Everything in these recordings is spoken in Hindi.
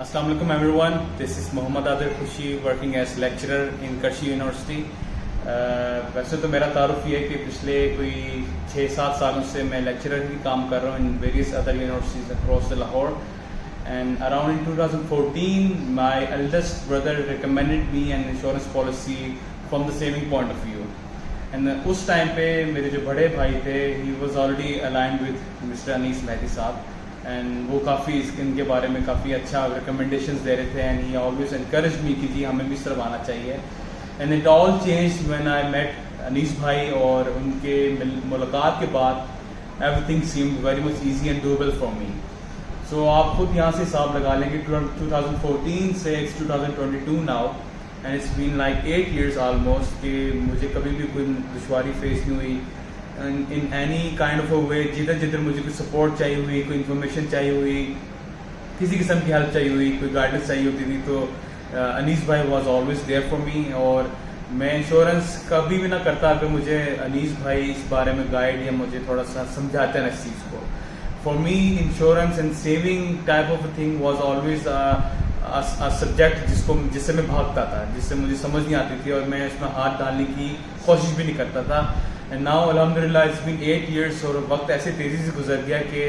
Assalamu alaikum everyone. This is Mohammad Adil Khushi working as lecturer in Karachi University. वैसे तो मेरा तारुफ ये है कि पिछले कोई 6-7 सालों से मैं लेक्चरर ही काम कर रहा हूँ in various other universities across the Lahore. And around in 2014, my eldest brother recommended me an insurance policy from the saving point of view. And उस टाइम पे मेरे जो बड़े भाई थे, he was already aligned with Mr. Anis Mehdi साहब. एंड वो काफ़ी इनके बारे में काफ़ी अच्छा रिकमेंडेशंस दे रहे थे and he always encourage me कि जी हमें भी इस तरह आना चाहिए. And it all change when I met Anees भाई और उनके मुलाकात के बाद everything seemed very much easy and doable for me. So आप खुद यहाँ से हिसाब लगा लेंगे 2014 से it's 2022 now and it's been like 8 years almost कि मुझे कभी भी कोई दुश्वारी फेस नहीं हुई in any kind of a way. जिधर मुझे कोई सपोर्ट चाहिए हुई, कोई इन्फॉर्मेशन चाहिए हुई, किसी किस्म की हेल्प चाहिए हुई, कोई गाइडेंस चाहिए होती थी तो अनीस भाई was always there for me. और मैं इंश्योरेंस कभी भी ना करता अगर मुझे अनीस भाई इस बारे में गाइड या मुझे थोड़ा सा समझाते ना इस चीज़ को. For me insurance and saving type of thing was always a subject जिससे मैं भागता था, जिससे मुझे समझ नहीं आती थी और मैं इसमें हाथ डालने की कोशिश भी नहीं करता था. एंड नाउ अल्हम्दुलिल्लाह इट्स बीन 8 years और वक्त ऐसे तेज़ी से गुजर गया कि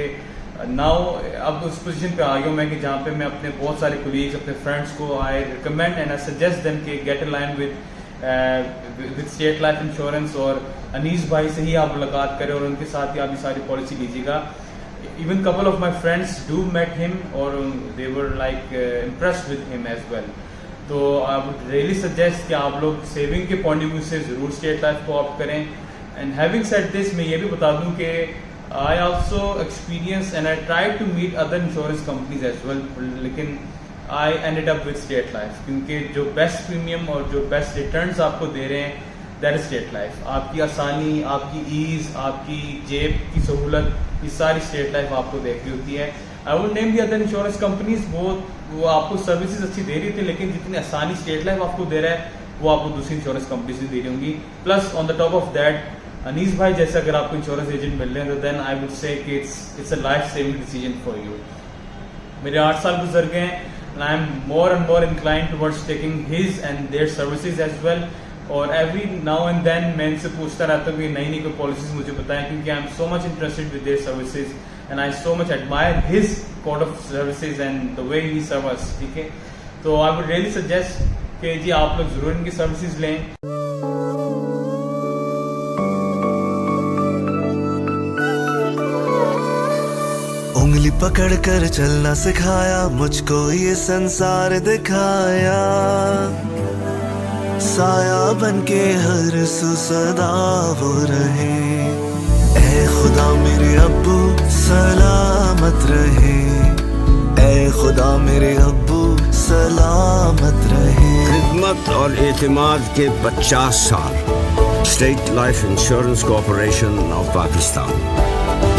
नाउ अब उस पोजीशन पे आ गया हूँ मैं कि जहाँ पे मैं अपने बहुत सारे कोलीग्स, अपने फ्रेंड्स को I recommend and I suggest them कि get in line with State Life Insurance. और अनीस भाई से ही आप मुलाकात करें और उनके साथ ही आप ये सारी पॉलिसी लीजिएगा. Even couple of my friends do met him और they were like impressed with him as well. तो आई वुड रियली सजेस्ट कि आप लोग सेविंग के पॉइंट ऑफ व्यू से ज़रूर स्टेट लाइफ को ऑप्ट करें. एंड हैविंग सेड दिस, मैं ये भी बता दूं कि I also experience and I try to meet other insurance companies as well, लेकिन I ended up with State Life क्योंकि जो बेस्ट प्रीमियम और जो बेस्ट रिटर्न्स आपको दे रहे हैं दैट इज स्टेट लाइफ. आपकी आसानी, आपकी ईज, आपकी जेब की सहूलत, ये सारी स्टेट लाइफ आपको दे रही होती है. I would name the other insurance companies, वो आपको सर्विसेज अच्छी दे रही थी लेकिन जितनी आसानी स्टेट लाइफ आपको दे रहा है वो आपको दूसरी इंश्योरेंस कंपनी से दे रही होंगी. Plus on the top of that Anees भाई जैसे अगर आपको इंश्योरेंस एजेंट मिल रहे हैं तो देन आई वुड से कि it's a life saving decision for you. मेरे 8 साल गुजर गए हैं and I am more and more inclined towards taking his and their services as well. और एवरी नाउ एंड देन मैं इनसे पूछता रहता हूँ कि नई कोई पॉलिसीज मुझे बताएं क्योंकि I am so much interested with their services and I so much admire his code of services and the way he serve us. ठीक है, तो आई वुड रियली सजेस्ट कि जी आप लोग जरूर इनकी सर्विसेज लें. उंगली पकड़ कर चलना सिखाया, मुझको ये संसार दिखाया, साया बनके हर सू सदा वो रहे. ऐ खुदा मेरे अब्बू सलामत रहे, ऐ खुदा मेरे अब्बू सलामत रहे. खिदमत और एतमाद के 50 साल. State Life insurance corporation of Pakistan.